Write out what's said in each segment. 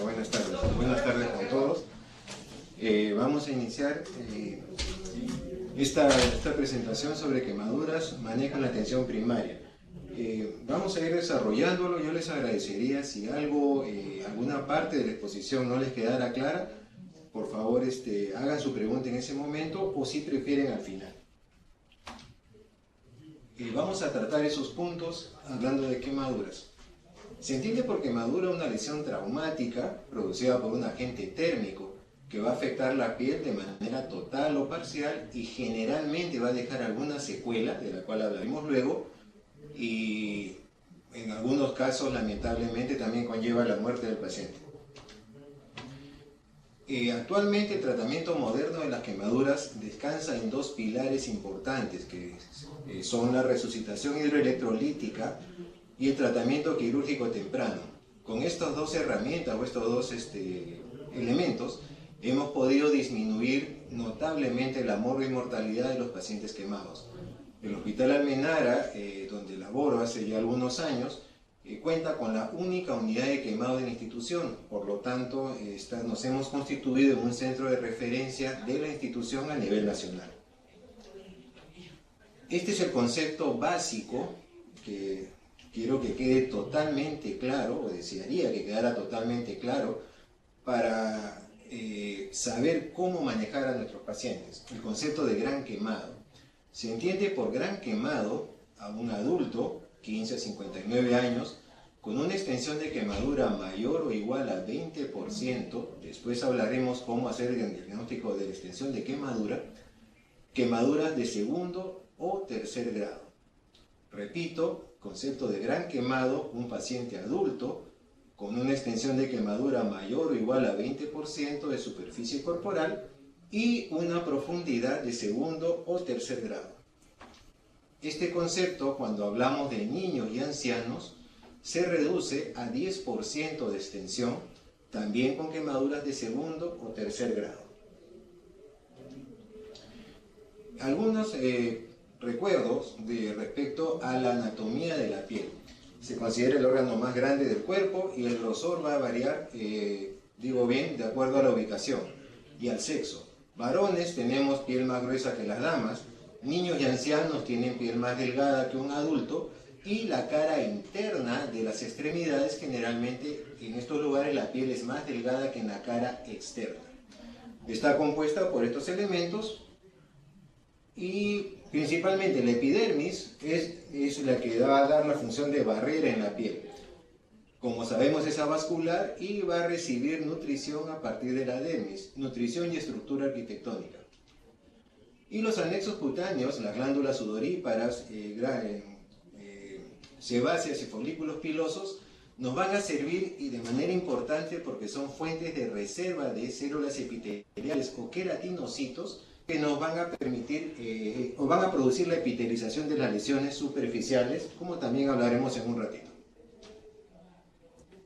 Buenas tardes con todos. Vamos a iniciar esta presentación sobre quemaduras, manejo en la atención primaria. Vamos a ir desarrollándolo. Yo les agradecería si alguna parte de la exposición no les quedara clara, por favor hagan su pregunta en ese momento o si prefieren al final. Vamos a tratar esos puntos hablando de quemaduras. Se entiende por quemadura una lesión traumática producida por un agente térmico que va a afectar la piel de manera total o parcial y generalmente va a dejar alguna secuela, de la cual hablaremos luego, y en algunos casos lamentablemente también conlleva la muerte del paciente. Actualmente el tratamiento moderno de las quemaduras descansa en dos pilares importantes que son la resucitación hidroelectrolítica y el tratamiento quirúrgico temprano. Con estas dos herramientas o estos dos elementos hemos podido disminuir notablemente la mortalidad de los pacientes quemados. El Hospital Almenara, donde laboro hace ya algunos años, cuenta con la única unidad de quemado de la institución, por lo tanto nos hemos constituido en un centro de referencia de la institución a nivel nacional. Este es el concepto básico que quiero que quede totalmente claro, o desearía que quedara totalmente claro, para saber cómo manejar a nuestros pacientes. El concepto de gran quemado. Se entiende por gran quemado a un adulto, 15 a 59 años, con una extensión de quemadura mayor o igual a 20%, después hablaremos cómo hacer el diagnóstico de la extensión de quemadura, quemaduras de segundo o tercer grado. Repito, concepto de gran quemado, un paciente adulto con una extensión de quemadura mayor o igual a 20% de superficie corporal y una profundidad de segundo o tercer grado. Este concepto, cuando hablamos de niños y ancianos, se reduce a 10% de extensión, también con quemaduras de segundo o tercer grado. Algunos recuerdos respecto a la anatomía de la piel. Se considera el órgano más grande del cuerpo y el grosor va a variar, de acuerdo a la ubicación y al sexo. Varones tenemos piel más gruesa que las damas, niños y ancianos tienen piel más delgada que un adulto y la cara interna de las extremidades, generalmente en estos lugares la piel es más delgada que en la cara externa. Está compuesta por estos elementos y principalmente la epidermis es la que va a dar la función de barrera en la piel. Como sabemos es avascular y va a recibir nutrición a partir de la dermis, nutrición y estructura arquitectónica. Y los anexos cutáneos, las glándulas sudoríparas, sebáceas y folículos pilosos, nos van a servir y de manera importante porque son fuentes de reserva de células epiteliales o queratinocitos que nos van a permitir o van a producir la epitelización de las lesiones superficiales, como también hablaremos en un ratito.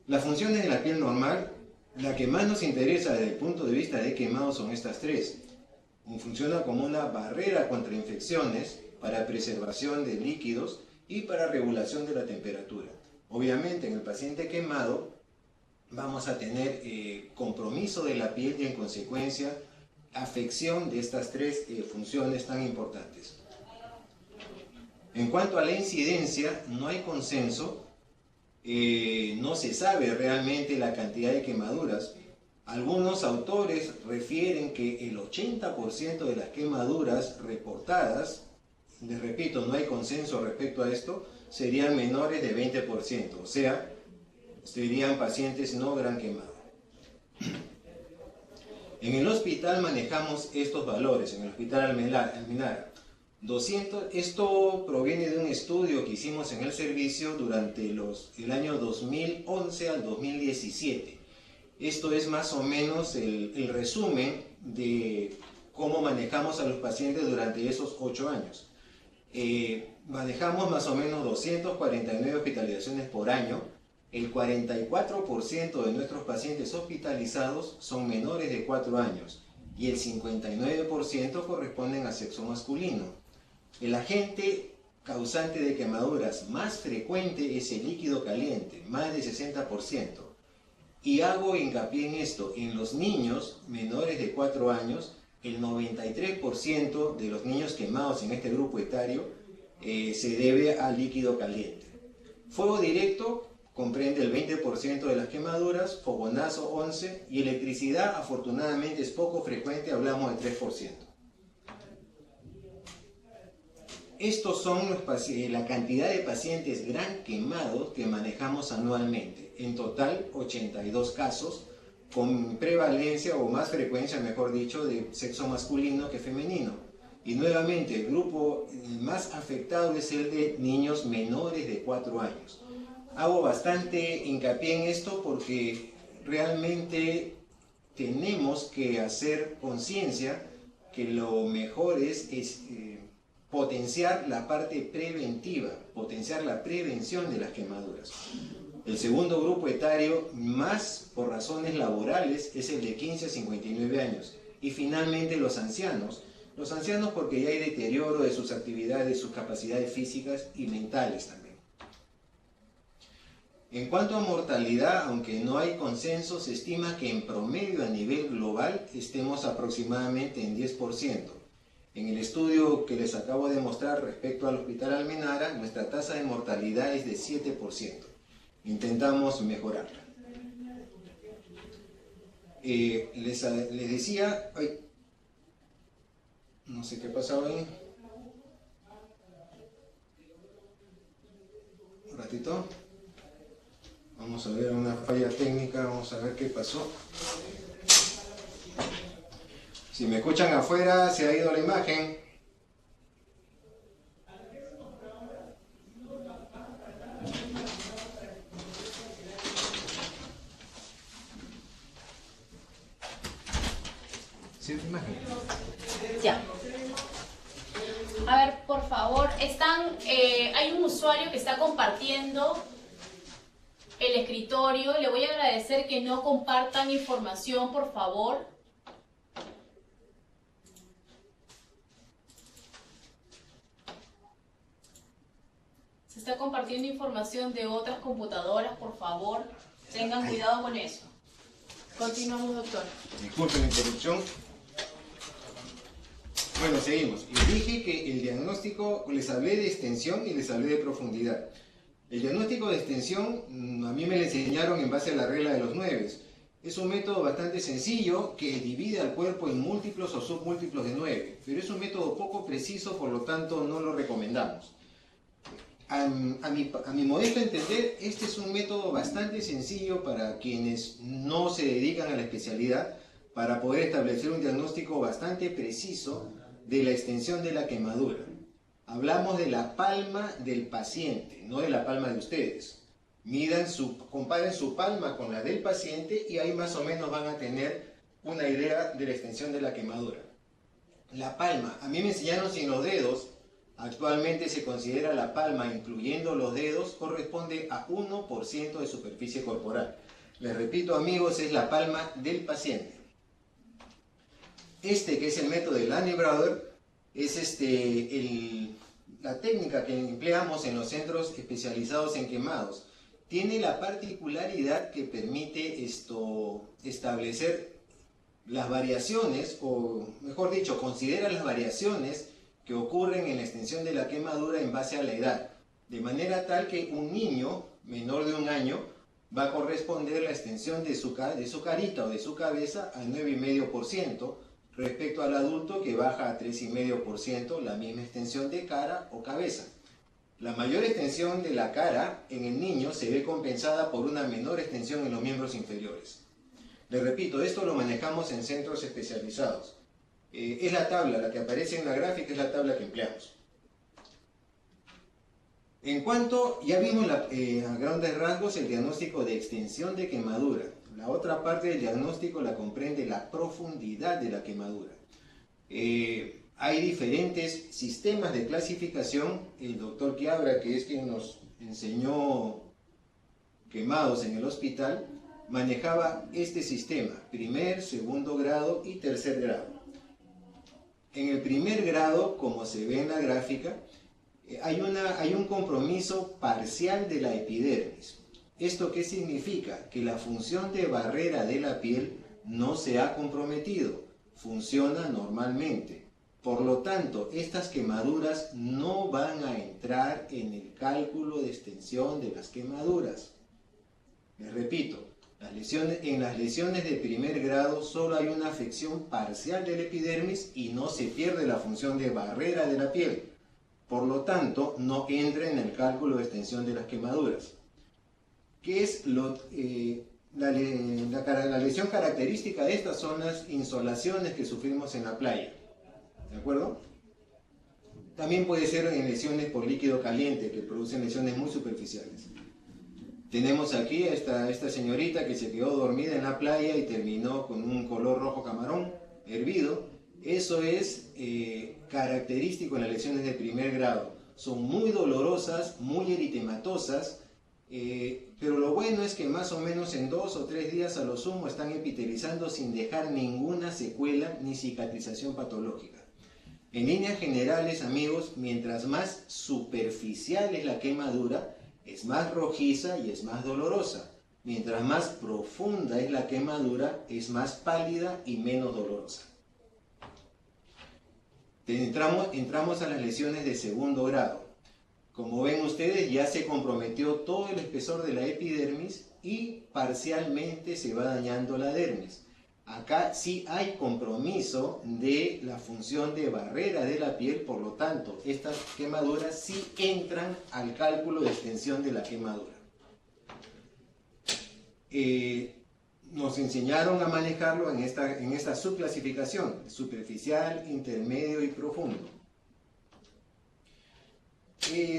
Las funciones de la piel normal, la que más nos interesa desde el punto de vista de quemado son estas tres. Funciona como una barrera contra infecciones, para preservación de líquidos y para regulación de la temperatura. Obviamente en el paciente quemado vamos a tener compromiso de la piel y en consecuencia afección de estas tres funciones tan importantes. En cuanto a la incidencia, no hay consenso, no se sabe realmente la cantidad de quemaduras. Algunos autores refieren que el 80% de las quemaduras reportadas, les repito, no hay consenso respecto a esto, serían menores de 20%, o sea, serían pacientes no gran quemado. En el hospital manejamos estos valores, en el Hospital Almenara. 200, esto proviene de un estudio que hicimos en el servicio durante el año 2011 al 2017. Esto es más o menos el resumen de cómo manejamos a los pacientes durante esos 8 años. Manejamos más o menos 249 hospitalizaciones por año. El 44% de nuestros pacientes hospitalizados son menores de 4 años y el 59% corresponden a sexo masculino. El agente causante de quemaduras más frecuente es el líquido caliente, más de 60%. Y hago hincapié en esto, en los niños menores de 4 años, el 93% de los niños quemados en este grupo etario se debe a líquido caliente. Fuego directo comprende el 20% de las quemaduras, fogonazo 11% y electricidad afortunadamente es poco frecuente, hablamos del 3%. Estos son la cantidad de pacientes gran quemados que manejamos anualmente. En total, 82 casos, con prevalencia o más frecuencia, mejor dicho, de sexo masculino que femenino. Y nuevamente, el grupo más afectado es el de niños menores de 4 años. Hago bastante hincapié en esto porque realmente tenemos que hacer conciencia que lo mejor es potenciar la parte preventiva, potenciar la prevención de las quemaduras. El segundo grupo etario, más por razones laborales, es el de 15 a 59 años. Y finalmente los ancianos porque ya hay deterioro de sus actividades, sus capacidades físicas y mentales también. En cuanto a mortalidad, aunque no hay consenso, se estima que en promedio a nivel global estemos aproximadamente en 10%. En el estudio que les acabo de mostrar respecto al Hospital Almenara, nuestra tasa de mortalidad es de 7%. Intentamos mejorarla. Les decía, no sé qué pasaba ahí. Un ratito. Vamos a ver una falla técnica, vamos a ver qué pasó. Si me escuchan afuera, se ha ido la imagen. ¿Sí la imagen? Ya. A ver, por favor, hay un usuario que está compartiendo el escritorio. Le voy a agradecer que no compartan información, por favor. Se está compartiendo información de otras computadoras, por favor. Tengan cuidado con eso. Continuamos, doctor. Disculpen la interrupción. Bueno, seguimos. Les dije que el diagnóstico, les hablé de extensión y les hablé de profundidad. El diagnóstico de extensión, a mí me lo enseñaron en base a la regla de los 9. Es un método bastante sencillo que divide al cuerpo en múltiplos o submúltiplos de 9, pero es un método poco preciso, por lo tanto no lo recomendamos. A mi modesto entender, este es un método bastante sencillo para quienes no se dedican a la especialidad, para poder establecer un diagnóstico bastante preciso de la extensión de la quemadura. Hablamos de la palma del paciente, no de la palma de ustedes. Comparen su palma con la del paciente y ahí más o menos van a tener una idea de la extensión de la quemadura. La palma, a mí me enseñaron sin los dedos. Actualmente se considera la palma, incluyendo los dedos, corresponde a 1% de superficie corporal. Les repito, amigos, es la palma del paciente. Que es el método de Laney-Brauer, es la técnica que empleamos en los centros especializados en quemados. Tiene la particularidad que permite establecer las variaciones, o mejor dicho, considera las variaciones que ocurren en la extensión de la quemadura en base a la edad, de manera tal que un niño menor de 1 año va a corresponder la extensión de su carita o de su cabeza al 9,5%, respecto al adulto que baja a 3,5% la misma extensión de cara o cabeza. La mayor extensión de la cara en el niño se ve compensada por una menor extensión en los miembros inferiores. Les repito, esto lo manejamos en centros especializados. Es la tabla, la que aparece en la gráfica es la tabla que empleamos. En cuanto, ya vimos a grandes rasgos el diagnóstico de extensión de quemadura. La otra parte del diagnóstico la comprende la profundidad de la quemadura. Hay diferentes sistemas de clasificación. El doctor Quiabra, que es quien nos enseñó quemados en el hospital, manejaba este sistema: primer, segundo grado y tercer grado. En el primer grado, como se ve en la gráfica, hay un compromiso parcial de la epidermis. ¿Esto qué significa? Que la función de barrera de la piel no se ha comprometido, funciona normalmente. Por lo tanto, estas quemaduras no van a entrar en el cálculo de extensión de las quemaduras. Les repito, en las lesiones de primer grado solo hay una afección parcial del epidermis y no se pierde la función de barrera de la piel. Por lo tanto, no entra en el cálculo de extensión de las quemaduras. ¿Qué es la lesión característica de estas? Son las insolaciones que sufrimos en la playa. ¿De acuerdo? También puede ser en lesiones por líquido caliente, que producen lesiones muy superficiales. Tenemos aquí a esta señorita que se quedó dormida en la playa y terminó con un color rojo camarón, hervido. Eso es característico en las lesiones de primer grado. Son muy dolorosas, muy eritematosas, pero lo bueno es que más o menos en 2 o 3 días a lo sumo están epitelizando sin dejar ninguna secuela ni cicatrización patológica. En líneas generales, amigos, mientras más superficial es la quemadura, es más rojiza y es más dolorosa. Mientras más profunda es la quemadura, es más pálida y menos dolorosa. Entramos a las lesiones de segundo grado. Como ven ustedes, ya se comprometió todo el espesor de la epidermis y parcialmente se va dañando la dermis. Acá sí hay compromiso de la función de barrera de la piel, por lo tanto, estas quemaduras sí entran al cálculo de extensión de la quemadura. Nos enseñaron a manejarlo en esta subclasificación, superficial, intermedio y profundo.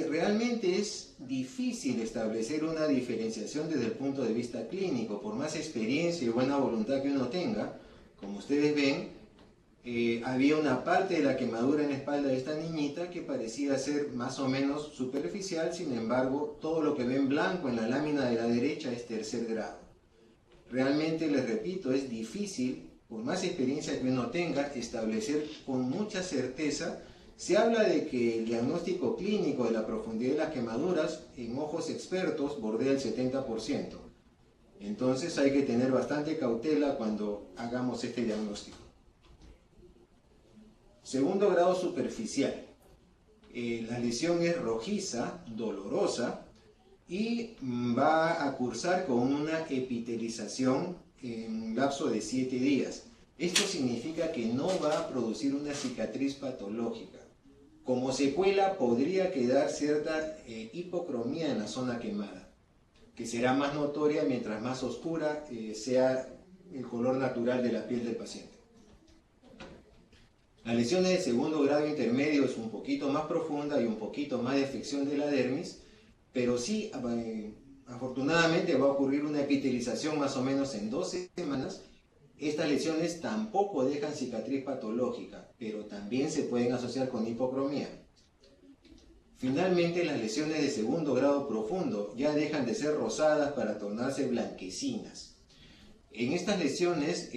Realmente es difícil establecer una diferenciación desde el punto de vista clínico, por más experiencia y buena voluntad que uno tenga. Como ustedes ven, había una parte de la quemadura en la espalda de esta niñita que parecía ser más o menos superficial, sin embargo, todo lo que ven blanco en la lámina de la derecha es tercer grado. Realmente, les repito, es difícil, por más experiencia que uno tenga, establecer con mucha certeza. Se habla de que el diagnóstico clínico de la profundidad de las quemaduras en ojos expertos bordea el 70%. Entonces hay que tener bastante cautela cuando hagamos este diagnóstico. Segundo grado superficial. La lesión es rojiza, dolorosa y va a cursar con una epitelización en un lapso de 7 días. Esto significa que no va a producir una cicatriz patológica. Como secuela podría quedar cierta hipocromía en la zona quemada, que será más notoria mientras más oscura sea el color natural de la piel del paciente. La lesión de segundo grado intermedio es un poquito más profunda y un poquito más de afección de la dermis, pero sí, afortunadamente va a ocurrir una epitelización más o menos en 12 semanas. Estas lesiones tampoco dejan cicatriz patológica, pero también se pueden asociar con hipocromía. Finalmente, las lesiones de segundo grado profundo ya dejan de ser rosadas para tornarse blanquecinas. En estas lesiones,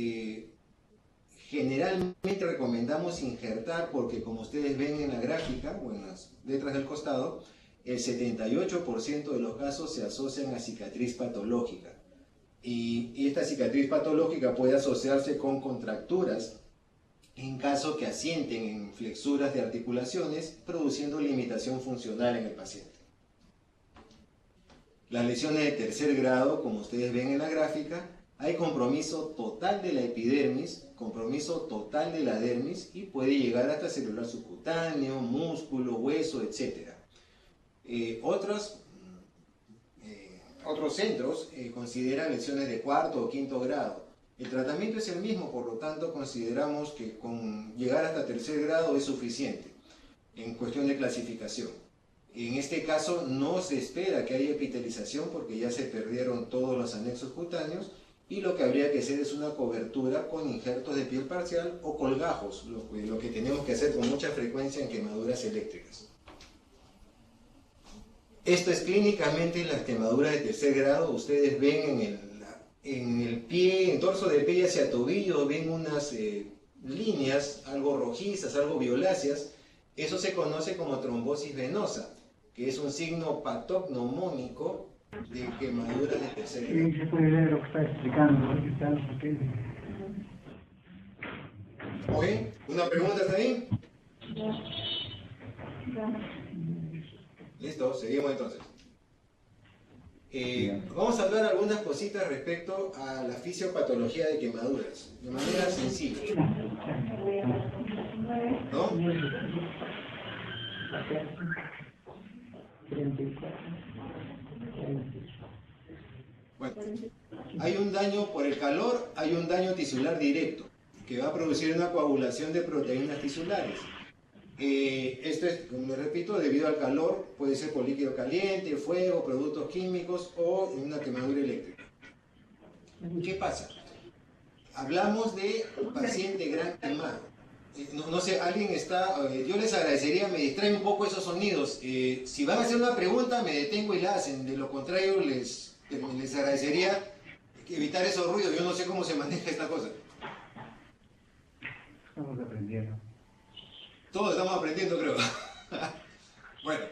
generalmente recomendamos injertar porque, como ustedes ven en la gráfica o en las letras del costado, el 78% de los casos se asocian a cicatriz patológica. Y esta cicatriz patológica puede asociarse con contracturas en caso que asienten en flexuras de articulaciones, produciendo limitación funcional en el paciente. Las lesiones de tercer grado, como ustedes ven en la gráfica, hay compromiso total de la epidermis, compromiso total de la dermis y puede llegar hasta celular subcutáneo, músculo, hueso, etc. Otros centros consideran lesiones de cuarto o quinto grado. El tratamiento es el mismo, por lo tanto consideramos que con llegar hasta tercer grado es suficiente en cuestión de clasificación. En este caso no se espera que haya epitelización porque ya se perdieron todos los anexos cutáneos y lo que habría que hacer es una cobertura con injertos de piel parcial o colgajos, lo que tenemos que hacer con mucha frecuencia en quemaduras eléctricas. Esto es clínicamente las quemaduras de tercer grado. Ustedes ven en el pie, en el torso del pie hacia tobillo, ven unas líneas algo rojizas, algo violáceas. Eso se conoce como trombosis venosa, que es un signo patognomónico de quemaduras de tercer Sí, grado. se puede ver lo que está explicando, porque está en los papeles. ¿Ok? ¿Una pregunta está ahí? Listo, seguimos entonces. Vamos a hablar algunas cositas respecto a la fisiopatología de quemaduras, de manera sencilla. ¿No? 34. Bueno, hay un daño por el calor, hay un daño tisular directo, que va a producir una coagulación de proteínas tisulares. Esto es, como les repito, debido al calor, puede ser por líquido caliente, fuego, productos químicos o una quemadura eléctrica. ¿Qué pasa? Hablamos de paciente gran quemado. No sé, alguien está, yo les agradecería, me distraen un poco esos sonidos. Si van a hacer una pregunta, me detengo y la hacen. De lo contrario, les agradecería evitar esos ruidos. Yo no sé cómo se maneja esta cosa. Estamos aprendiendo. Todos estamos aprendiendo, creo. Bueno,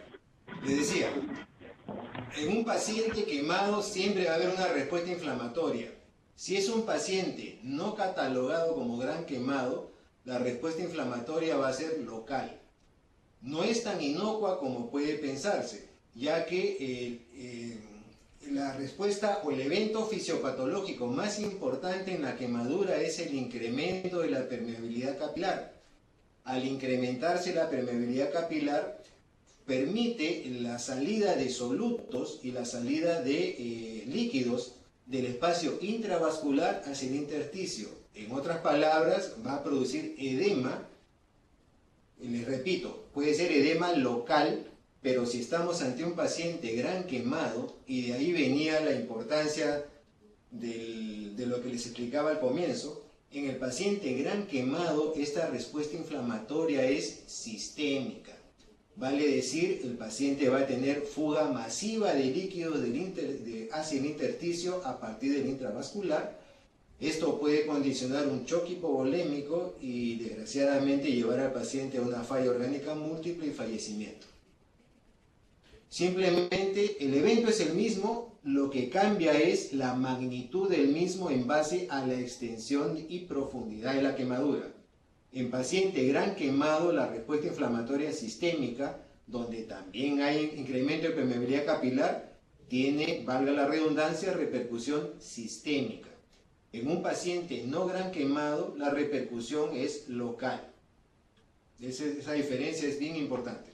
les decía, en un paciente quemado siempre va a haber una respuesta inflamatoria. Si es un paciente no catalogado como gran quemado, la respuesta inflamatoria va a ser local. No es tan inocua como puede pensarse, ya que la respuesta o el evento fisiopatológico más importante en la quemadura es el incremento de la permeabilidad capilar. Al incrementarse la permeabilidad capilar, permite la salida de solutos y la salida de líquidos del espacio intravascular hacia el intersticio. En otras palabras, va a producir edema. Les repito, puede ser edema local, pero si estamos ante un paciente gran quemado, y de ahí venía la importancia de lo que les explicaba al comienzo, en el paciente gran quemado esta respuesta inflamatoria es sistémica. Vale decir, el paciente va a tener fuga masiva de líquidos hacia el intersticio a partir del intravascular. Esto puede condicionar un choque hipovolémico y desgraciadamente llevar al paciente a una falla orgánica múltiple y fallecimiento. Simplemente el evento es el mismo, lo que cambia es la magnitud del mismo en base a la extensión y profundidad de la quemadura. En paciente gran quemado, la respuesta inflamatoria sistémica, donde también hay incremento de permeabilidad capilar, tiene, valga la redundancia, repercusión sistémica. En un paciente no gran quemado, la repercusión es local. Esa diferencia es bien importante.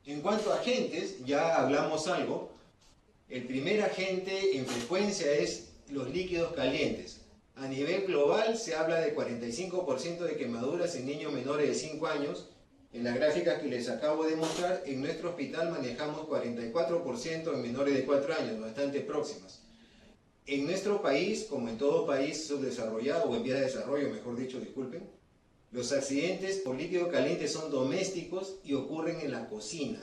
En cuanto a agentes, ya hablamos algo. El primer agente en frecuencia es los líquidos calientes. A nivel global se habla de 45% de quemaduras en niños menores de 5 años. En las gráficas que les acabo de mostrar, en nuestro hospital manejamos 44% en menores de 4 años, bastante próximas. En nuestro país, como en todo país subdesarrollado o en vías de desarrollo, mejor dicho, disculpen, los accidentes por líquido caliente son domésticos y ocurren en la cocina.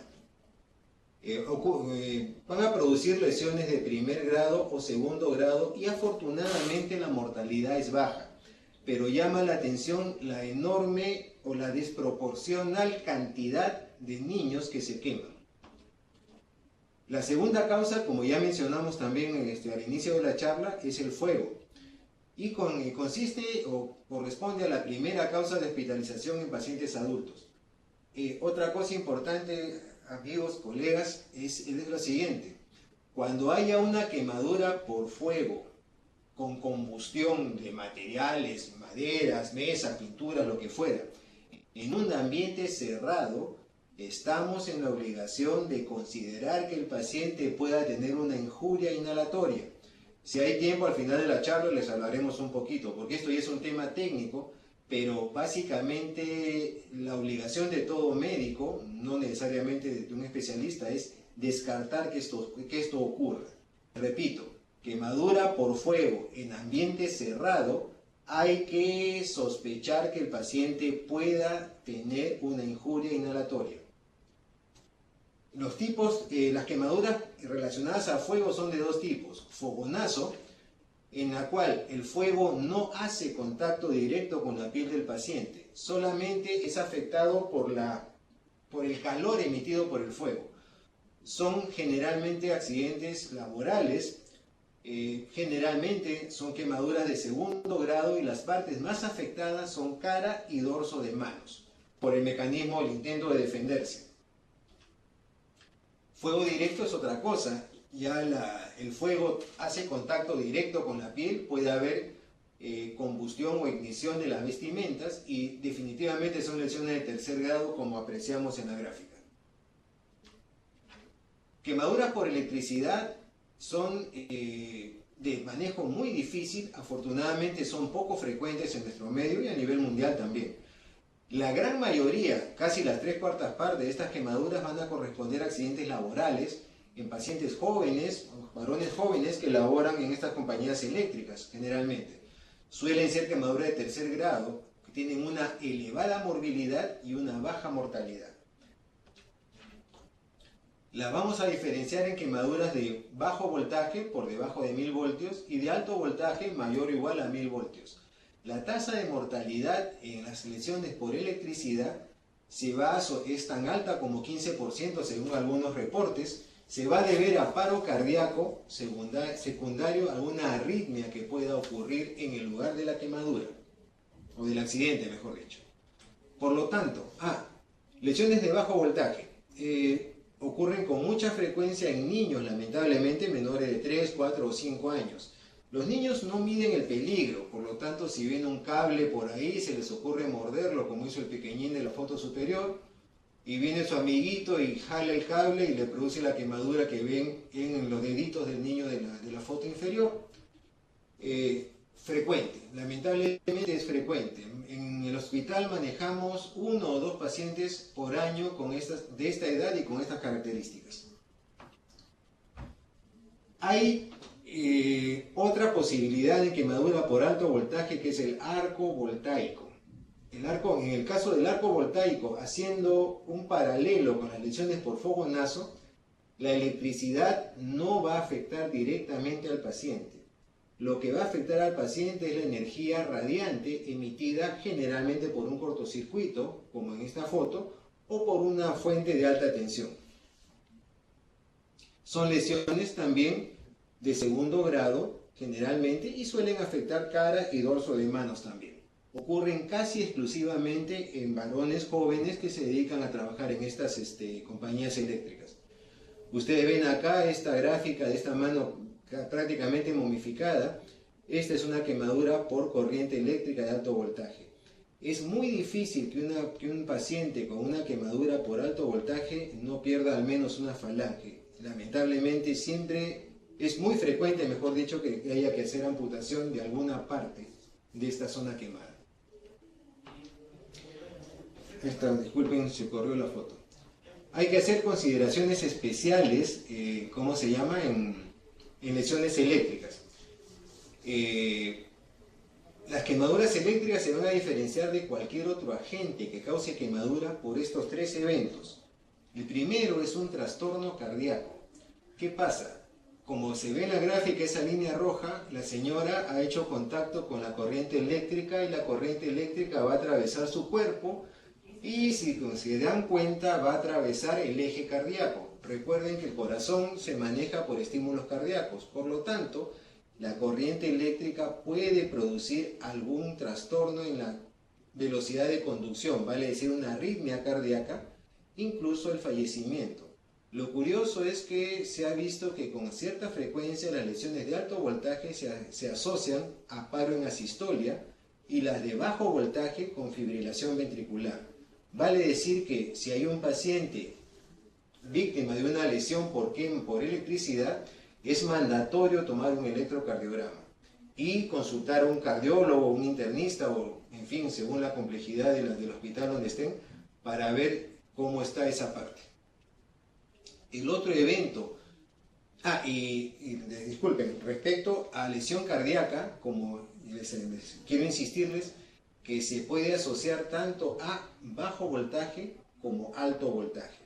Van a producir lesiones de primer grado o segundo grado y afortunadamente la mortalidad es baja, pero llama la atención la enorme o la desproporcional cantidad de niños que se queman. La segunda causa, como ya mencionamos también al inicio de la charla, es el fuego y consiste o corresponde a la primera causa de hospitalización en pacientes adultos. Otra cosa importante, amigos, colegas, es lo siguiente. Cuando haya una quemadura por fuego, con combustión de materiales, maderas, mesas, pinturas, lo que fuera, en un ambiente cerrado, estamos en la obligación de considerar que el paciente pueda tener una injuria inhalatoria. Si hay tiempo, al final de la charla les hablaremos un poquito, porque esto ya es un tema técnico, pero básicamente la obligación de todo médico, no necesariamente de un especialista, es descartar que esto ocurra. Repito, quemadura por fuego en ambiente cerrado, hay que sospechar que el paciente pueda tener una injuria inhalatoria. Los tipos, las quemaduras relacionadas a fuego son de dos tipos: fogonazo, en la cual el fuego no hace contacto directo con la piel del paciente, solamente es afectado por el calor emitido por el fuego. son generalmente accidentes laborales, generalmente son quemaduras de segundo grado y las partes más afectadas son cara y dorso de manos, por el mecanismo del intento de defenderse. Fuego directo es otra cosa, ya el fuego hace contacto directo con la piel, puede haber combustión o ignición de las vestimentas y definitivamente son lesiones de tercer grado como apreciamos en la gráfica. Quemaduras por electricidad son de manejo muy difícil, afortunadamente son poco frecuentes en nuestro medio y a nivel mundial también. La gran mayoría, casi las 3/4 partes de estas quemaduras van a corresponder a accidentes laborales en pacientes jóvenes, varones jóvenes que laboran en estas compañías eléctricas generalmente. Suelen ser quemaduras de tercer grado que tienen una elevada morbilidad y una baja mortalidad. La vamos a diferenciar en quemaduras de bajo voltaje por debajo de 1000 voltios y de alto voltaje mayor o igual a 1000 voltios. La tasa de mortalidad en las lesiones por electricidad es tan alta como 15% según algunos reportes. Se va a deber a paro cardíaco secundario a una arritmia que pueda ocurrir en el lugar de la quemadura o del accidente, mejor dicho. Por lo tanto, lesiones de bajo voltaje. Ocurren con mucha frecuencia en niños, lamentablemente menores de 3, 4 o 5 años. Los niños no miden el peligro, por lo tanto si ven un cable por ahí se les ocurre morderlo como hizo el pequeñín de la foto superior y viene su amiguito y jala el cable y le produce la quemadura que ven en los deditos del niño de la foto inferior. Frecuente, lamentablemente es frecuente. En el hospital manejamos 1 o 2 pacientes por año de esta edad y con estas características. Hay otra posibilidad de quemadura por alto voltaje que es el arco voltaico. En el caso del arco voltaico, haciendo un paralelo con las lesiones por fogonazo, la electricidad no va a afectar directamente al paciente. Lo que va a afectar al paciente es la energía radiante emitida generalmente por un cortocircuito, como en esta foto, o por una fuente de alta tensión. Son lesiones también de segundo grado, generalmente, y suelen afectar cara y dorso de manos también. Ocurren casi exclusivamente en varones jóvenes que se dedican a trabajar en estas compañías eléctricas. Ustedes ven acá esta gráfica de esta mano prácticamente momificada. Esta es una quemadura por corriente eléctrica de alto voltaje. Es muy difícil que un paciente con una quemadura por alto voltaje no pierda al menos una falange. Lamentablemente es muy frecuente, mejor dicho, que haya que hacer amputación de alguna parte de esta zona quemada. Disculpen, se corrió la foto. Hay que hacer consideraciones especiales, ¿cómo se llama?, en lesiones eléctricas. Las quemaduras eléctricas se van a diferenciar de cualquier otro agente que cause quemadura por estos 3 eventos. El primero es un trastorno cardíaco. ¿Qué pasa? Como se ve en la gráfica, esa línea roja, la señora ha hecho contacto con la corriente eléctrica y la corriente eléctrica va a atravesar su cuerpo y si se dan cuenta va a atravesar el eje cardíaco. Recuerden que el corazón se maneja por estímulos cardíacos, por lo tanto, la corriente eléctrica puede producir algún trastorno en la velocidad de conducción, vale decir una arritmia cardíaca, incluso el fallecimiento. Lo curioso es que se ha visto que con cierta frecuencia las lesiones de alto voltaje se asocian a paro en asistolia y las de bajo voltaje con fibrilación ventricular. Vale decir que si hay un paciente víctima de una lesión por electricidad, es mandatorio tomar un electrocardiograma y consultar a un cardiólogo, un internista o, en fin, según la complejidad del hospital donde estén, para ver cómo está esa parte. El otro evento, disculpen, respecto a lesión cardíaca, como les quiero insistirles, que se puede asociar tanto a bajo voltaje como alto voltaje.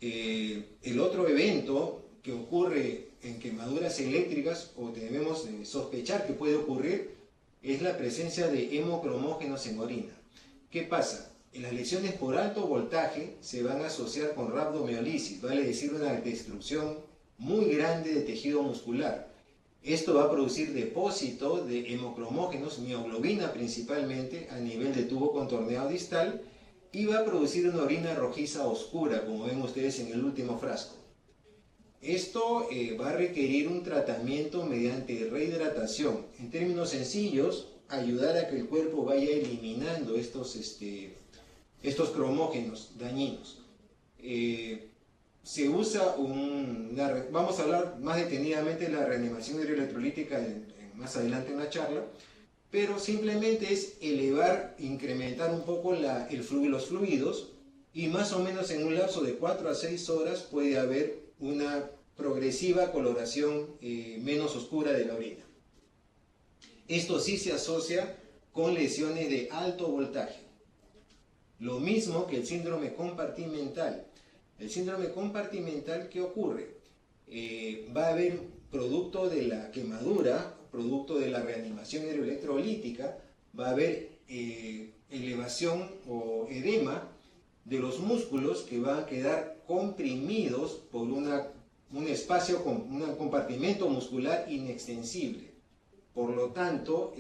El otro evento que ocurre en quemaduras eléctricas o debemos sospechar que puede ocurrir es la presencia de hemocromógenos en orina. ¿Qué pasa? las lesiones por alto voltaje se van a asociar con rhabdomiolisis, vale decir una destrucción muy grande de tejido muscular. Esto va a producir depósito de hemocromógenos, mioglobina principalmente, a nivel de tubo contorneado distal, y va a producir una orina rojiza oscura, como ven ustedes en el último frasco. Esto va a requerir un tratamiento mediante rehidratación. En términos sencillos, ayudar a que el cuerpo vaya eliminando estos cromógenos dañinos. Se usa vamos a hablar más detenidamente de la reanimación hidroelectrolítica más adelante en la charla, pero simplemente es elevar, incrementar un poco los fluidos, y más o menos en un lapso de 4 a 6 horas puede haber una progresiva coloración menos oscura de la orina. Esto sí se asocia con lesiones de alto voltaje. Lo mismo que el síndrome compartimental. El síndrome compartimental, ¿qué ocurre? Va a haber, producto de la quemadura, producto de la reanimación hidroelectrolítica, va a haber elevación o edema de los músculos que van a quedar comprimidos por un espacio, un compartimento muscular inextensible. Por lo tanto,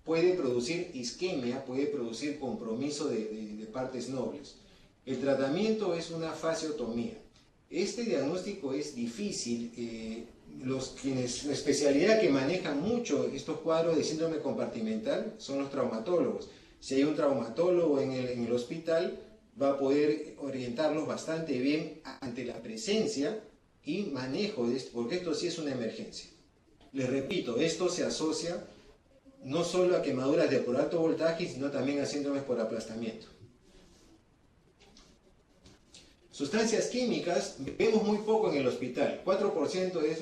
puede producir isquemia, puede producir compromiso de partes nobles. El tratamiento es una fasciotomía. Este diagnóstico es difícil. La especialidad que maneja mucho estos cuadros de síndrome compartimental son los traumatólogos. Si hay un traumatólogo en el hospital, va a poder orientarlos bastante bien ante la presencia y manejo de esto, porque esto sí es una emergencia. Les repito, esto se asocia no solo a quemaduras por alto voltaje, sino también a síndromes por aplastamiento. Sustancias químicas, vemos muy poco en el hospital. 4% es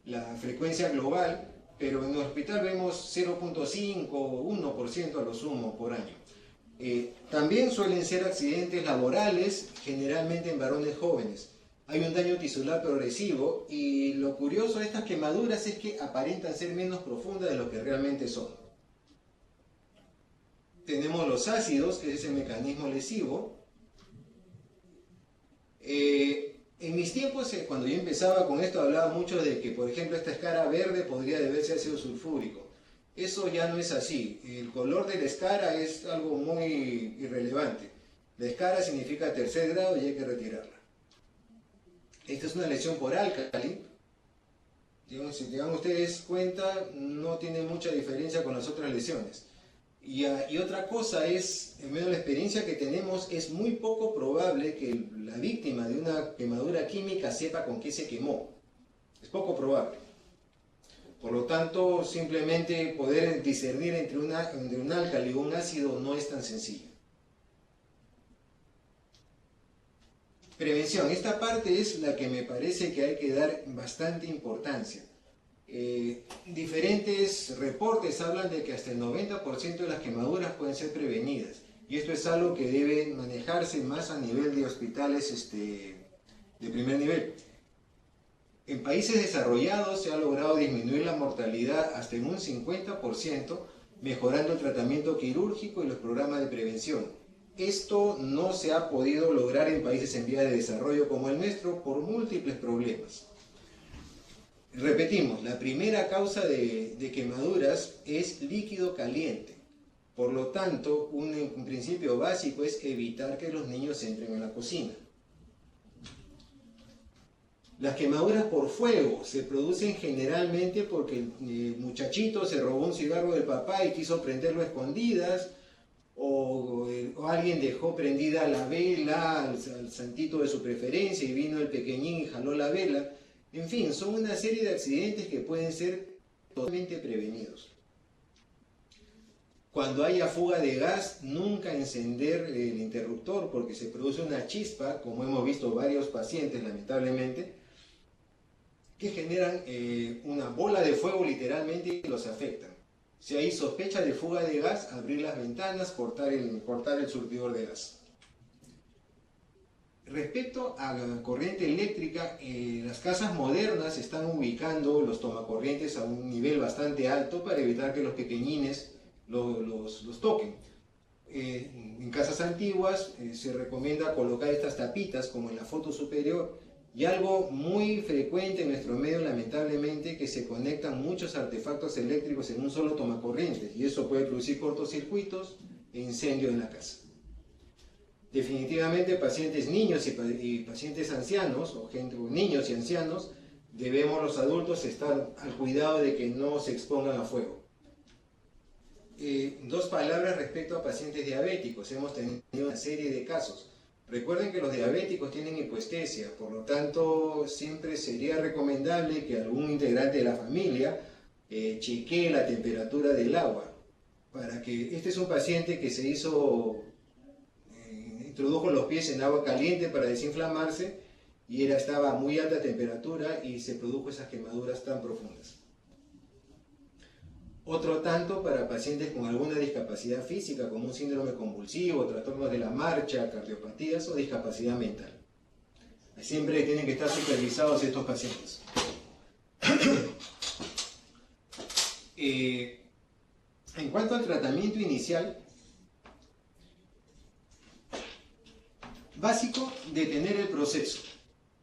la frecuencia global, pero en el hospital vemos 0.5 o 1% a lo sumo por año. También suelen ser accidentes laborales, generalmente en varones jóvenes. Hay un daño tisular progresivo, y lo curioso de estas quemaduras es que aparentan ser menos profundas de lo que realmente son. Tenemos los ácidos, que es el mecanismo lesivo. En mis tiempos, cuando yo empezaba con esto, hablaba mucho de que, por ejemplo, esta escara verde podría deberse a ácido sulfúrico. Eso ya no es así. El color de la escara es algo muy irrelevante. La escara significa tercer grado y hay que retirarla. Esta es una lesión por álcali. Si te dan ustedes cuenta, no tiene mucha diferencia con las otras lesiones. Y otra cosa es, en medio de la experiencia que tenemos, es muy poco probable que la víctima de una quemadura química sepa con qué se quemó. Es poco probable. Por lo tanto, simplemente poder discernir entre un álcali y un ácido no es tan sencillo. Prevención. Esta parte es la que me parece que hay que dar bastante importancia. Diferentes reportes hablan de que hasta el 90% de las quemaduras pueden ser prevenidas, y esto es algo que debe manejarse más a nivel de hospitales de primer nivel. En países desarrollados se ha logrado disminuir la mortalidad hasta en un 50%, mejorando el tratamiento quirúrgico y los programas de prevención. Esto no se ha podido lograr en países en vía de desarrollo como el nuestro por múltiples problemas. Repetimos, la primera causa de quemaduras es líquido caliente. Por lo tanto, un principio básico es evitar que los niños entren en la cocina. Las quemaduras por fuego se producen generalmente porque el muchachito se robó un cigarro del papá y quiso prenderlo a escondidas, o alguien dejó prendida la vela al santito de su preferencia y vino el pequeñín y jaló la vela. En fin, son una serie de accidentes que pueden ser totalmente prevenidos. Cuando haya fuga de gas, nunca encender el interruptor, porque se produce una chispa, como hemos visto varios pacientes lamentablemente, que generan una bola de fuego literalmente y los afectan. Si hay sospecha de fuga de gas, abrir las ventanas, cortar el surtidor de gas. Respecto a la corriente eléctrica, las casas modernas están ubicando los tomacorrientes a un nivel bastante alto para evitar que los pequeñines los toquen. en casas antiguas se recomienda colocar estas tapitas como en la foto superior, y algo muy frecuente en nuestro medio lamentablemente que se conectan muchos artefactos eléctricos en un solo tomacorrientes, y eso puede producir cortocircuitos e incendio en la casa. Definitivamente pacientes niños y pacientes ancianos, o niños y ancianos, debemos los adultos estar al cuidado de que no se expongan a fuego. Dos palabras respecto a pacientes diabéticos. Hemos tenido una serie de casos. Recuerden que los diabéticos tienen hipoestesia, por lo tanto siempre sería recomendable que algún integrante de la familia chequee la temperatura del agua. Para que este es un paciente que se introdujo los pies en agua caliente para desinflamarse y estaba a muy alta temperatura y se produjo esas quemaduras tan profundas. Otro tanto para pacientes con alguna discapacidad física, como un síndrome convulsivo, trastornos de la marcha, cardiopatías o discapacidad mental. Siempre tienen que estar supervisados estos pacientes. En cuanto al tratamiento inicial, básico, detener el proceso.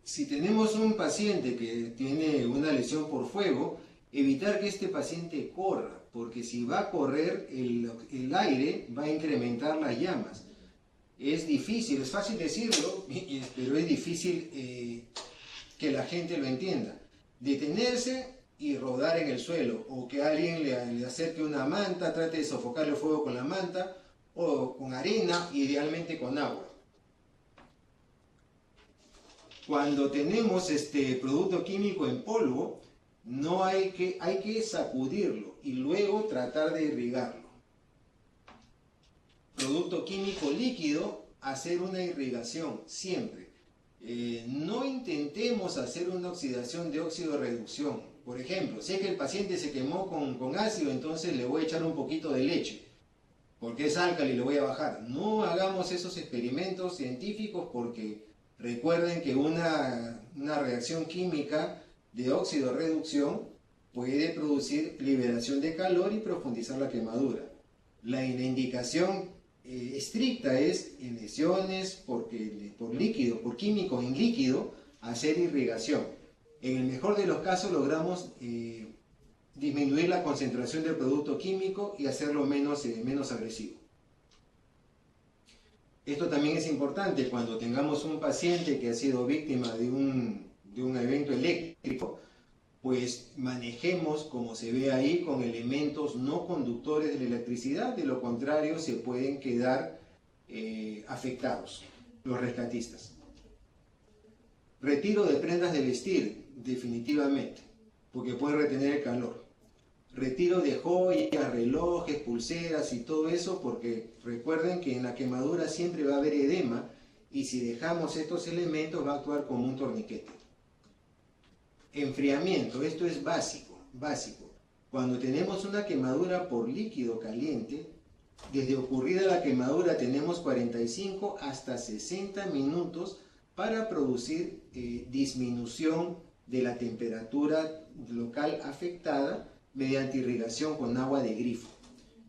Si tenemos un paciente que tiene una lesión por fuego, evitar que este paciente corra, porque si va a correr, el aire va a incrementar las llamas. Es difícil, es fácil decirlo, pero es difícil que la gente lo entienda. Detenerse y rodar en el suelo, o que alguien le acerque una manta, trate de sofocar el fuego con la manta, o con arena, idealmente con agua. Cuando tenemos este producto químico en polvo, hay que sacudirlo y luego tratar de irrigarlo. Producto químico líquido, hacer una irrigación siempre. No intentemos hacer una oxidación de óxido de reducción. Por ejemplo, sé que el paciente se quemó con ácido, entonces le voy a echar un poquito de leche, porque es álcali y le voy a bajar. No hagamos esos experimentos científicos, porque recuerden que una reacción química de óxido de reducción puede producir liberación de calor y profundizar la quemadura. La indicación estricta es en lesiones por líquido, por químico en líquido, hacer irrigación. En el mejor de los casos logramos disminuir la concentración del producto químico y hacerlo menos agresivo. Esto también es importante cuando tengamos un paciente que ha sido víctima de un evento eléctrico, pues manejemos, como se ve ahí, con elementos no conductores de la electricidad. De lo contrario se pueden quedar afectados los rescatistas. Retiro de prendas de vestir, definitivamente, porque pueden retener el calor. Retiro de joyas, relojes, pulseras y todo eso, porque recuerden que en la quemadura siempre va a haber edema, y si dejamos estos elementos va a actuar como un torniquete. Enfriamiento, esto es básico. Cuando tenemos una quemadura por líquido caliente, desde ocurrida la quemadura tenemos 45 hasta 60 minutos para producir disminución de la temperatura local afectada mediante irrigación con agua de grifo.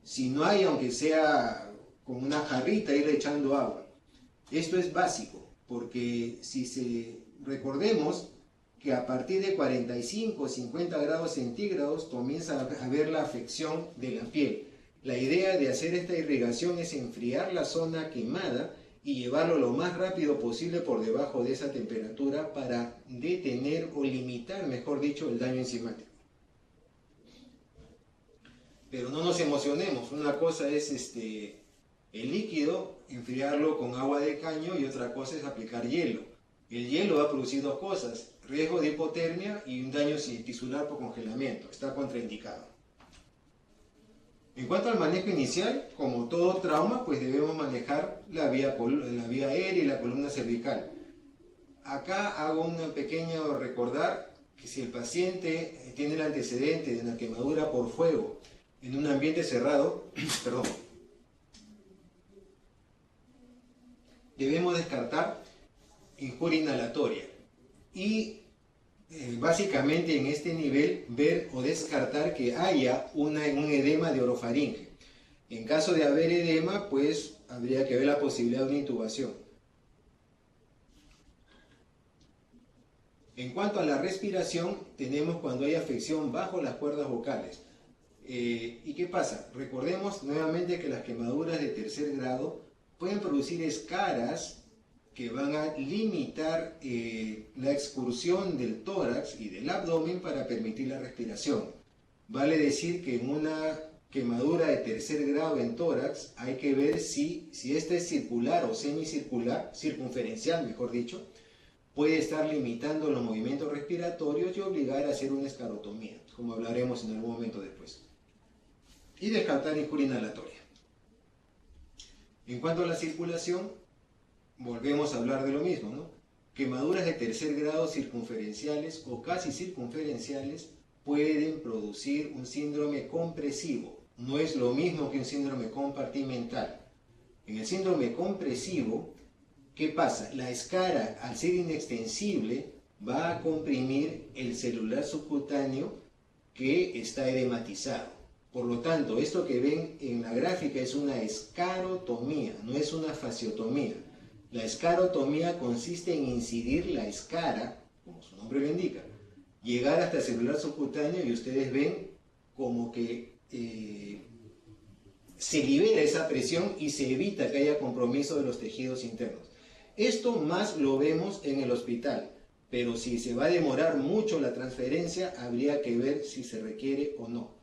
Si no hay, aunque sea con una jarrita, ir echando agua. Esto es básico, porque recordemos que a partir de 45 o 50 grados centígrados comienza a haber la afección de la piel. La idea de hacer esta irrigación es enfriar la zona quemada y llevarlo lo más rápido posible por debajo de esa temperatura para detener o limitar, mejor dicho, el daño enzimático. Pero no nos emocionemos, una cosa es el líquido, enfriarlo con agua de caño, y otra cosa es aplicar hielo. El hielo va a producir dos cosas: riesgo de hipotermia y un daño tisular por congelamiento. Está contraindicado. En cuanto al manejo inicial, como todo trauma, pues debemos manejar la vía aérea y la columna cervical. Acá hago un pequeño recordar que si el paciente tiene el antecedente de una quemadura por fuego en un ambiente cerrado, debemos descartar injuria inhalatoria y básicamente en este nivel ver o descartar que haya un edema de orofaringe. En caso de haber edema, pues habría que ver la posibilidad de una intubación. En cuanto a la respiración, tenemos cuando hay afección bajo las cuerdas vocales. ¿Y qué pasa? Recordemos nuevamente que las quemaduras de tercer grado pueden producir escaras que van a limitar la excursión del tórax y del abdomen para permitir la respiración. Vale decir que en una quemadura de tercer grado en tórax hay que ver si esta es circular o semicircular, circunferencial mejor dicho, puede estar limitando los movimientos respiratorios y obligar a hacer una escarotomía, como hablaremos en algún momento después. Y descartar injuria inhalatoria. En cuanto a la circulación, volvemos a hablar de lo mismo, ¿no? Quemaduras de tercer grado circunferenciales o casi circunferenciales pueden producir un síndrome compresivo. No es lo mismo que un síndrome compartimental. En el síndrome compresivo, ¿qué pasa? La escara, al ser inextensible, va a comprimir el celular subcutáneo que está edematizado. Por lo tanto, esto que ven en la gráfica es una escarotomía, no es una fasciotomía. La escarotomía consiste en incidir la escara, como su nombre lo indica, llegar hasta el celular subcutáneo y ustedes ven como que se libera esa presión y se evita que haya compromiso de los tejidos internos. Esto más lo vemos en el hospital, pero si se va a demorar mucho la transferencia, habría que ver si se requiere o no.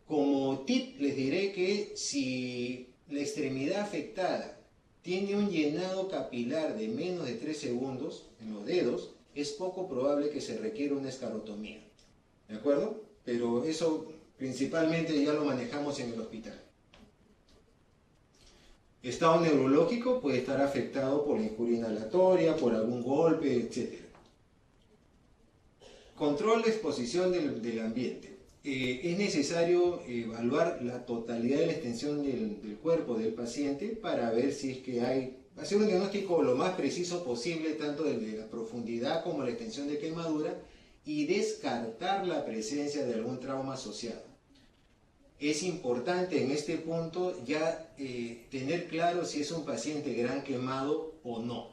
Como tip les diré que si la extremidad afectada tiene un llenado capilar de menos de 3 segundos en los dedos, es poco probable que se requiera una escarotomía. ¿De acuerdo? Pero eso principalmente ya lo manejamos en el hospital. Estado neurológico puede estar afectado por la injuria inhalatoria, por algún golpe, etc. Control de exposición del ambiente. Es necesario evaluar la totalidad de la extensión del cuerpo del paciente para ver si es que hay, hacer un diagnóstico lo más preciso posible, tanto de la profundidad como la extensión de quemadura, y descartar la presencia de algún trauma asociado. Es importante en este punto ya tener claro si es un paciente gran quemado o no.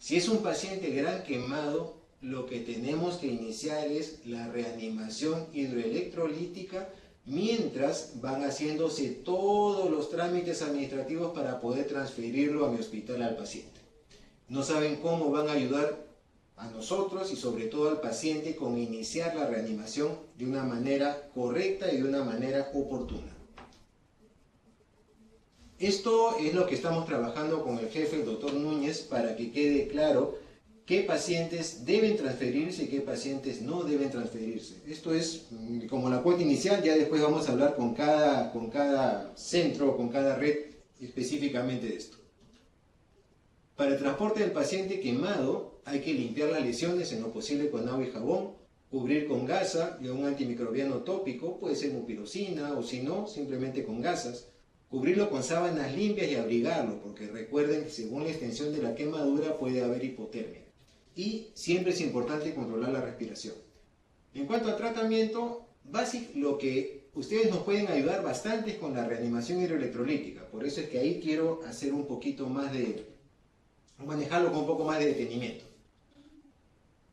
Si es un paciente gran quemado, lo que tenemos que iniciar es la reanimación hidroelectrolítica mientras van haciéndose todos los trámites administrativos para poder transferirlo a mi hospital al paciente. No saben cómo van a ayudar a nosotros y sobre todo al paciente con iniciar la reanimación de una manera correcta y de una manera oportuna. Esto es lo que estamos trabajando con el jefe, el doctor Núñez, para que quede claro qué pacientes deben transferirse y qué pacientes no deben transferirse. Esto es como la cuota inicial, ya después vamos a hablar con cada centro, con cada red específicamente de esto. Para el transporte del paciente quemado hay que limpiar las lesiones en lo posible con agua y jabón, cubrir con gasa y un antimicrobiano tópico, puede ser mupirocina o si no, simplemente con gasas. Cubrirlo con sábanas limpias y abrigarlo, porque recuerden que según la extensión de la quemadura puede haber hipotermia. Y siempre es importante controlar la respiración. En cuanto al tratamiento, lo que ustedes nos pueden ayudar bastante es con la reanimación hidroelectrolítica. Por eso es que ahí quiero hacer un poquito más manejarlo con un poco más de detenimiento.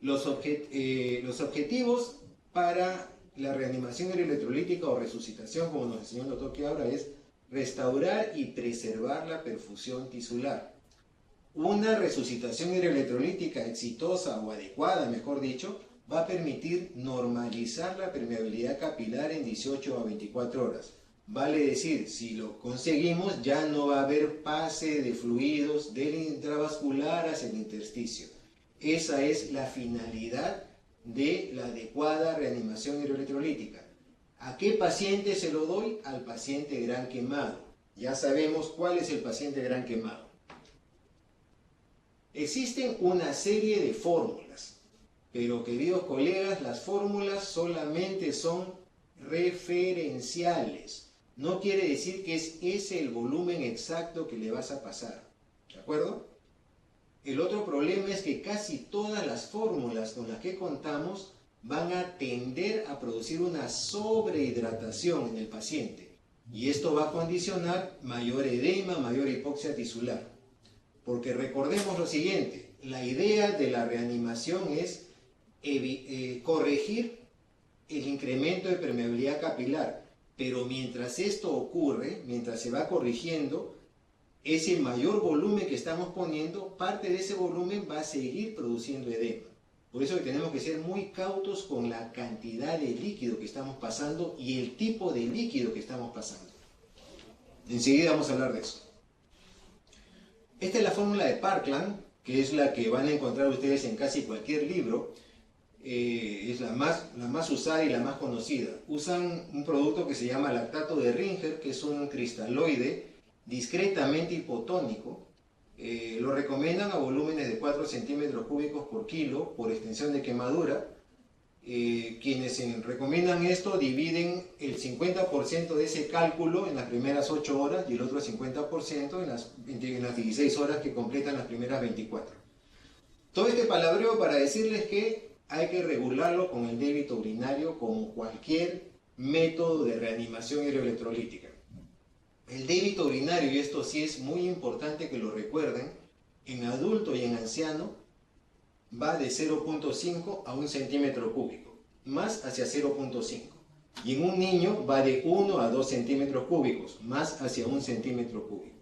Los objetivos para la reanimación hidroelectrolítica o resucitación, como nos enseñó el doctor Quiabra, es restaurar y preservar la perfusión tisular. Una resucitación hidroelectrolítica exitosa o adecuada, mejor dicho, va a permitir normalizar la permeabilidad capilar en 18 a 24 horas. Vale decir, si lo conseguimos, ya no va a haber pase de fluidos del intravascular hacia el intersticio. Esa es la finalidad de la adecuada reanimación hidroelectrolítica. ¿A qué paciente se lo doy? Al paciente gran quemado. Ya sabemos cuál es el paciente gran quemado. Existen una serie de fórmulas, pero queridos colegas, las fórmulas solamente son referenciales. No quiere decir que es ese el volumen exacto que le vas a pasar. ¿De acuerdo? El otro problema es que casi todas las fórmulas con las que contamos van a tender a producir una sobrehidratación en el paciente. Y esto va a condicionar mayor edema, mayor hipoxia tisular. Porque recordemos lo siguiente, la idea de la reanimación es corregir el incremento de permeabilidad capilar, pero mientras esto ocurre, mientras se va corrigiendo, ese mayor volumen que estamos poniendo, parte de ese volumen va a seguir produciendo edema. Por eso tenemos que ser muy cautos con la cantidad de líquido que estamos pasando y el tipo de líquido que estamos pasando. Enseguida vamos a hablar de eso. Esta es la fórmula de Parkland, que es la que van a encontrar ustedes en casi cualquier libro. Es la más usada y la más conocida. Usan un producto que se llama lactato de Ringer, que es un cristaloide discretamente hipotónico. Lo recomiendan a volúmenes de 4 centímetros cúbicos por kilo por extensión de quemadura. Quienes recomiendan esto dividen el 50% de ese cálculo en las primeras 8 horas y el otro 50% en las 16 horas que completan las primeras 24. Todo este palabreo para decirles que hay que regularlo con el débito urinario como cualquier método de reanimación hidroelectrolítica. El débito urinario, y esto sí es muy importante que lo recuerden, en adulto y en anciano va de 0.5 a 1 centímetro cúbico, más hacia 0.5. Y en un niño va de 1 a 2 centímetros cúbicos, más hacia 1 centímetro cúbico.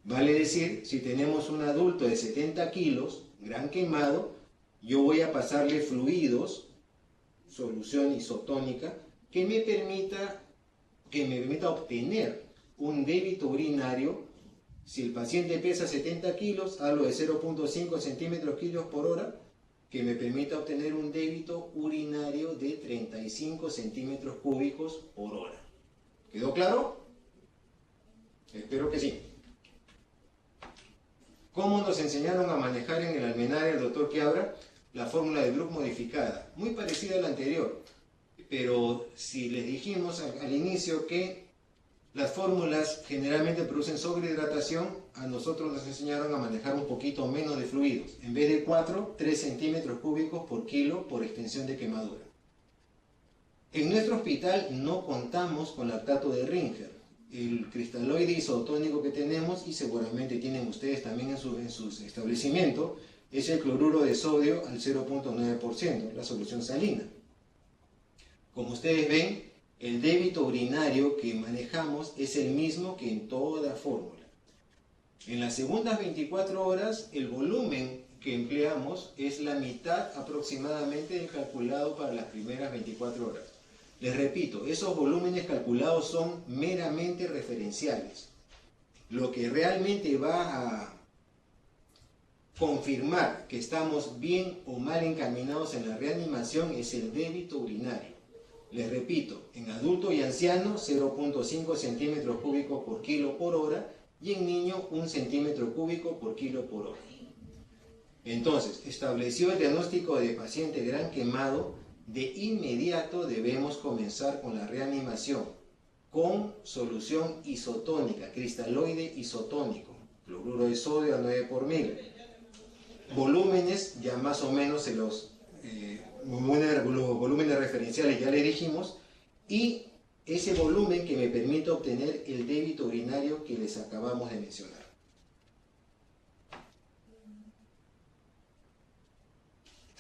Vale decir, si tenemos un adulto de 70 kilos, gran quemado, yo voy a pasarle fluidos, solución isotónica, que me permita obtener un débito urinario. Si el paciente pesa 70 kilos, hablo de 0.5 centímetros kilos por hora, que me permita obtener un débito urinario de 35 centímetros cúbicos por hora. ¿Quedó claro? Espero que sí. ¿Cómo nos enseñaron a manejar en el almenaje el doctor Quiabra? La fórmula de Bruch modificada, muy parecida a la anterior, pero si les dijimos al inicio que las fórmulas generalmente producen sobrehidratación, a nosotros nos enseñaron a manejar un poquito menos de fluidos. En vez de 4, 3 centímetros cúbicos por kilo por extensión de quemadura. En nuestro hospital no contamos con lactato de Ringer. El cristaloide isotónico que tenemos, y seguramente tienen ustedes también en sus establecimientos, es el cloruro de sodio al 0.9%, la solución salina. Como ustedes ven, el débito urinario que manejamos es el mismo que en toda fórmula. En las segundas 24 horas, el volumen que empleamos es la mitad aproximadamente del calculado para las primeras 24 horas. Les repito, esos volúmenes calculados son meramente referenciales. Lo que realmente va a confirmar que estamos bien o mal encaminados en la reanimación es el débito urinario. Les repito, en adulto y anciano 0.5 centímetros cúbicos por kilo por hora y en niño 1 centímetro cúbico por kilo por hora. Entonces, establecido el diagnóstico de paciente gran quemado, de inmediato debemos comenzar con la reanimación con solución isotónica, cristaloide isotónico, cloruro de sodio a 9 por mil. Volúmenes, ya más o menos los volúmenes referenciales ya le dijimos, y ese volumen que me permite obtener el débito urinario que les acabamos de mencionar.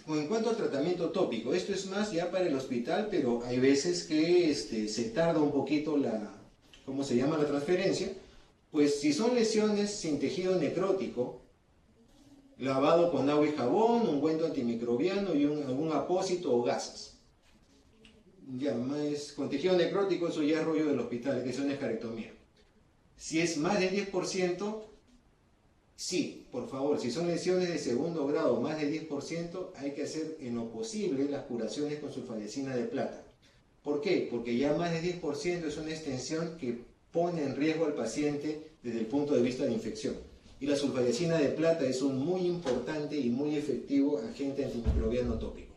En cuanto al tratamiento tópico, esto es más ya para el hospital, pero hay veces que se tarda un poquito la transferencia. Pues si son lesiones sin tejido necrótico, lavado con agua y jabón, ungüento antimicrobiano y algún apósito o gasas. Ya más con tejido necrótico, eso ya es rollo del hospital, que es una escarectomía. Si es más del 10%, sí, por favor, si son lesiones de segundo grado, más del 10%, hay que hacer en lo posible las curaciones con sulfadecina de plata. ¿Por qué? Porque ya más del 10% es una extensión que pone en riesgo al paciente desde el punto de vista de infección. Y la sulfadecina de plata es un muy importante y muy efectivo agente antimicrobiano tópico.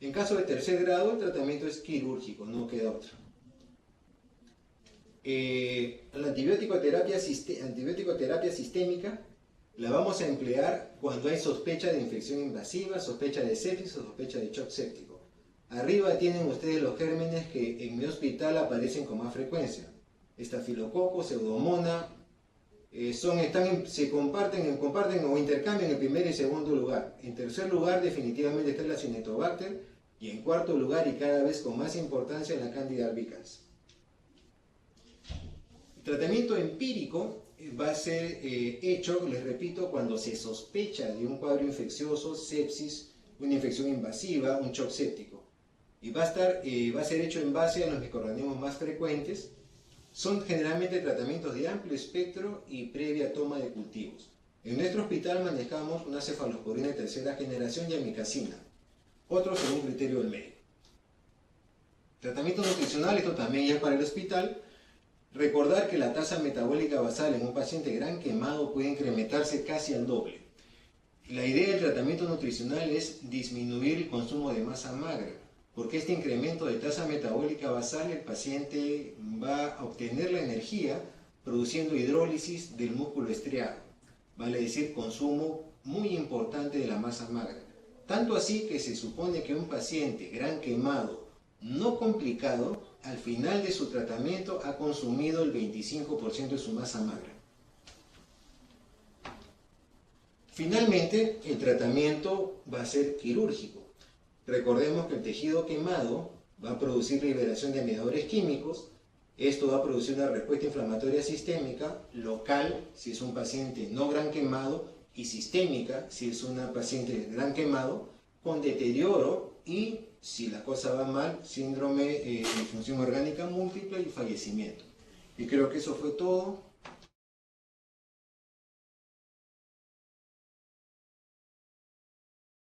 En caso de tercer grado, el tratamiento es quirúrgico, no queda otra. La antibiótico terapia sistémica la vamos a emplear cuando hay sospecha de infección invasiva, sospecha de sepsis o sospecha de shock séptico. Arriba tienen ustedes los gérmenes que en mi hospital aparecen con más frecuencia. Estafilococo, pseudomonas, se comparten o intercambian en primer y segundo lugar. En tercer lugar definitivamente está la Cinetobacter y en cuarto lugar y cada vez con más importancia la Candida albicans. El tratamiento empírico va a ser hecho, les repito, cuando se sospecha de un cuadro infeccioso, sepsis, una infección invasiva, un shock séptico. Y va a ser hecho en base a los microorganismos más frecuentes. Son generalmente tratamientos de amplio espectro y previa toma de cultivos. En nuestro hospital manejamos una cefalosporina de tercera generación y amicacina, otro según criterio del médico. Tratamiento nutricional, esto también ya es para el hospital. Recordar que la tasa metabólica basal en un paciente gran quemado puede incrementarse casi al doble. La idea del tratamiento nutricional es disminuir el consumo de masa magra, porque este incremento de tasa metabólica basal, el paciente va a obtener la energía produciendo hidrólisis del músculo estriado, vale decir consumo muy importante de la masa magra. Tanto así que se supone que un paciente gran quemado no complicado, al final de su tratamiento ha consumido el 25% de su masa magra. Finalmente, el tratamiento va a ser quirúrgico. Recordemos que el tejido quemado va a producir liberación de mediadores químicos. Esto va a producir una respuesta inflamatoria sistémica, local, si es un paciente no gran quemado, y sistémica, si es una paciente gran quemado, con deterioro y, si la cosa va mal, síndrome de disfunción orgánica múltiple y fallecimiento. Y creo que eso fue todo.